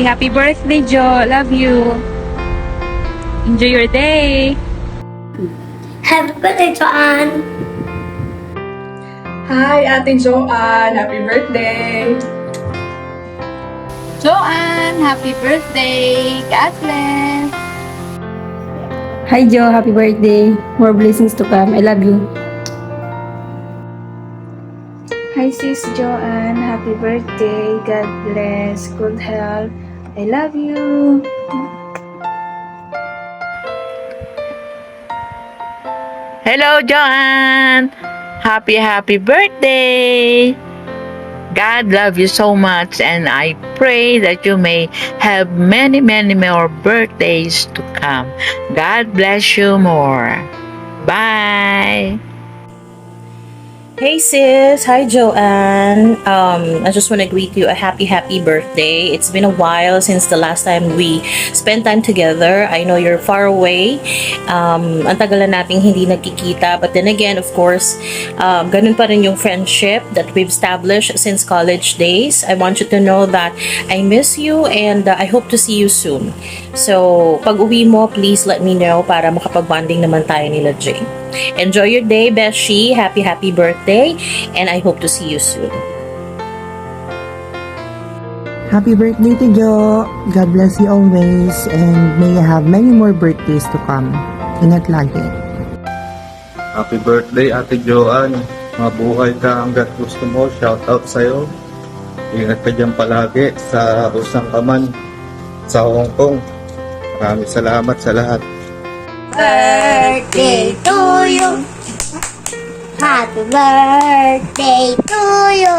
Happy birthday, Jo. Love you. Enjoy your day. Happy birthday, Joanne! Hi, Ate Joanne! Happy birthday! Joanne, happy birthday. God bless. Hi Joe, happy birthday. More blessings to come. I love you. Hi Sis Joanne, happy birthday. God bless. Good health. I love you. Hello, Joanne! Happy birthday! God love you so much, and I pray that you may have many more birthdays to come. God bless you more. Bye! Hey sis, hi Joanne. I just want to greet you a happy birthday. It's been a while since the last time we spent time together. I know you're far away. Ang tagal na nating hindi nagkikita, but then again, of course, ganun pa rin yung friendship that we've established since college days. I want you to know that I miss you and I hope to see you soon. So, pag uwi mo, please let me know para makapag-bonding naman tayo nila Jane. Enjoy your day, Beshi. Happy birthday, and I hope to see you soon. Happy birthday to Jo. God bless you always, and may you have many more birthdays to come. Ingat lagi. Happy birthday, Ate Joanne. Mabuhay ka hanggat gusto mo. Shout out sa'yo. Ingat ka dyan palagi sa usang kaman sa Hong Kong. Maraming salamat sa lahat. Birthday to you! Happy birthday to you!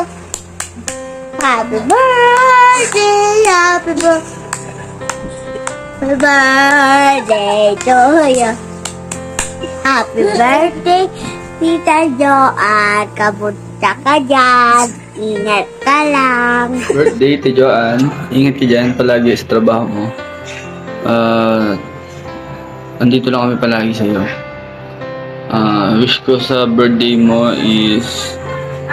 Happy birthday, happy birthday to you! Happy birthday, Tita Joanne! Kamusta ka dyan? Ingat ka lang! Birthday, Tita Joanne. Ingat ka dyan palagi sa trabaho mo. Andito lang kami palagi sa iyo. Wish ko sa birthday mo is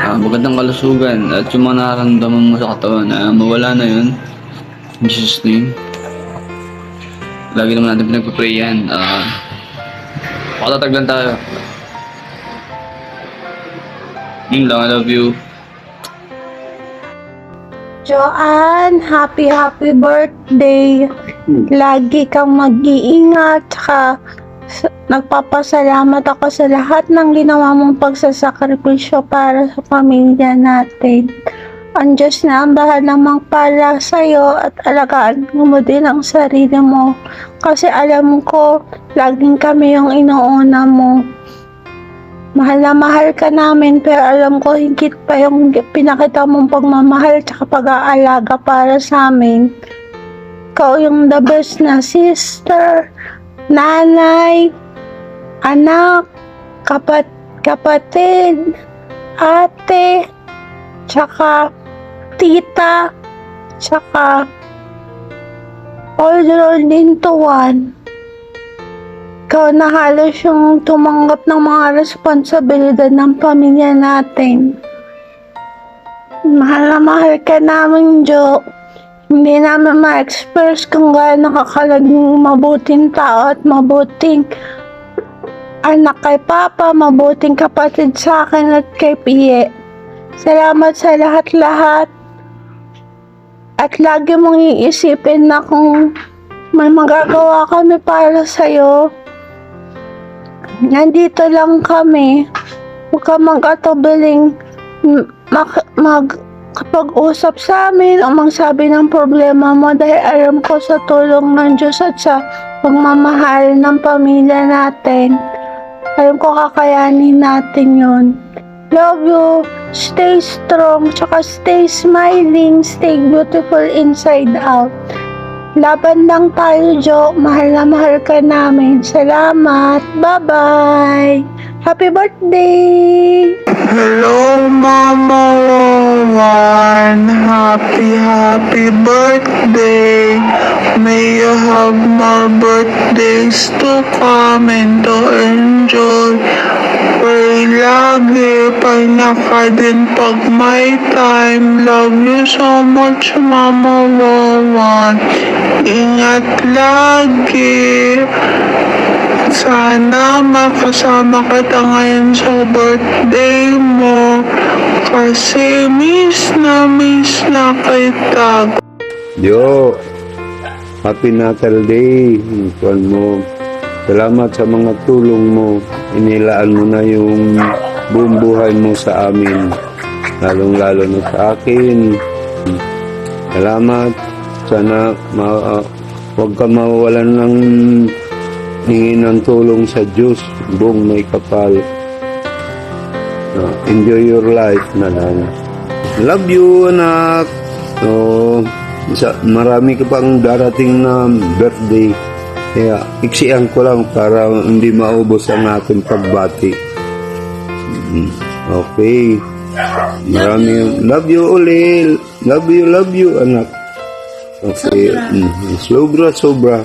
magandang kalusugan at yung mga nararamdaman mo sa katawan mawala na yun. In Jesus' name. Lagi naman natin pinagpapray yan. Makatatag lang tayo. Yun lang, I love you. Joanne, happy birthday. Lagi kang mag-iingat. Tsaka nagpapasalamat ako sa lahat ng ginawa mong pagsasakripisyo para sa pamilya natin. Ang Diyos na ang bahala para sa'yo at alagaan mo din ang sarili mo. Kasi alam ko, laging kami yung inuuna mo. Mahal na mahal ka namin, pero alam ko higit pa yung pinakita mong pagmamahal at pag-aalaga para sa amin. Ikaw yung the best na sister, nanay, anak, kapatid, ate, tsaka tita, tsaka all rolled into one. Ikaw na halos yung tumanggap ng mga responsibilidad ng pamilya natin. Mahal na mahal ka namin, Jo. Hindi namin ma-express kung gaano kakalaging mabuting tao at mabuting anak kay Papa, mabuting kapatid sa akin at kay Pie. Salamat sa lahat-lahat. At lagi mong iisipin na kung may magagawa kami para sa'yo. Nandito lang kami. Huwag ka mag-atubiling kapag-usap sa amin o magsabi ng problema mo dahil alam ko sa tulong ng Diyos at sa pagmamahal ng pamilya natin. Alam ko kakayanin natin yun. Love you. Stay strong. Tsaka stay smiling. Stay beautiful inside out. Laban lang tayo, Jo. Mahal na mahal ka namin. Salamat. Bye-bye. Happy birthday! Hello, Mama Rowan. Happy birthday. May you have more birthdays to come and to enjoy. Pray lagi. Pahinga ka din pag may time. Love you so much, Mama Wawan. Ingat lagi. Sana makasama kita ngayon sa birthday mo. Kasi miss na kita. Jo, happy Natal Day. Tuwan mo. Salamat sa mga tulong mo. Inilaan mo na yung buong buhay mo sa amin. Lalong-lalo na sa akin. Salamat. Sana huwag ka mawawalan ng hingin ng tulong sa Diyos. Buong may kapal. Enjoy your life na lang. Love you, anak. Marami ka pang darating na birthday. Kaya iksian ko lang para hindi maubos ang ating pagbati. Okay. Marami. Love you, Ulil. Love you, anak. Okay. Sobra.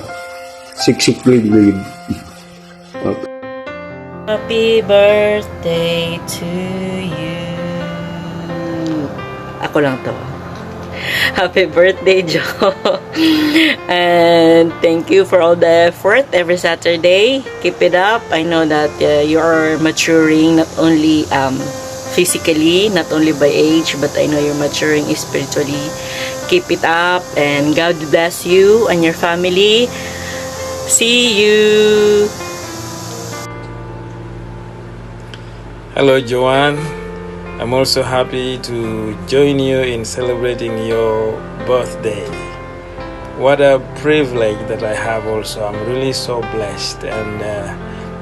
Siksik-lig. Okay. Happy birthday to you. Ako lang to. Happy birthday, Joe. And thank you for all the effort every Saturday. Keep it up. I know that you are maturing not only physically, not only by age, but I know you're maturing spiritually. Keep it up and God bless you and your family. See you. Hello, Joanne. I'm also happy to join you in celebrating your birthday. What a privilege that I have also. I'm really so blessed. And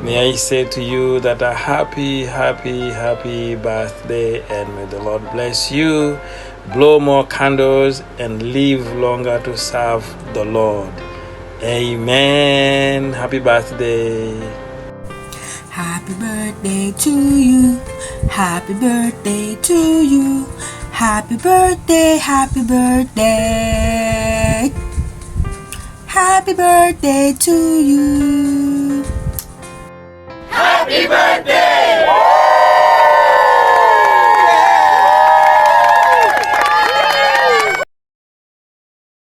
may I say to you that a happy birthday, and may the Lord bless you, blow more candles, and live longer to serve the Lord. Amen. Happy birthday. Happy birthday to you. Happy birthday to you. Happy birthday, happy birthday. Happy birthday to you. Happy birthday!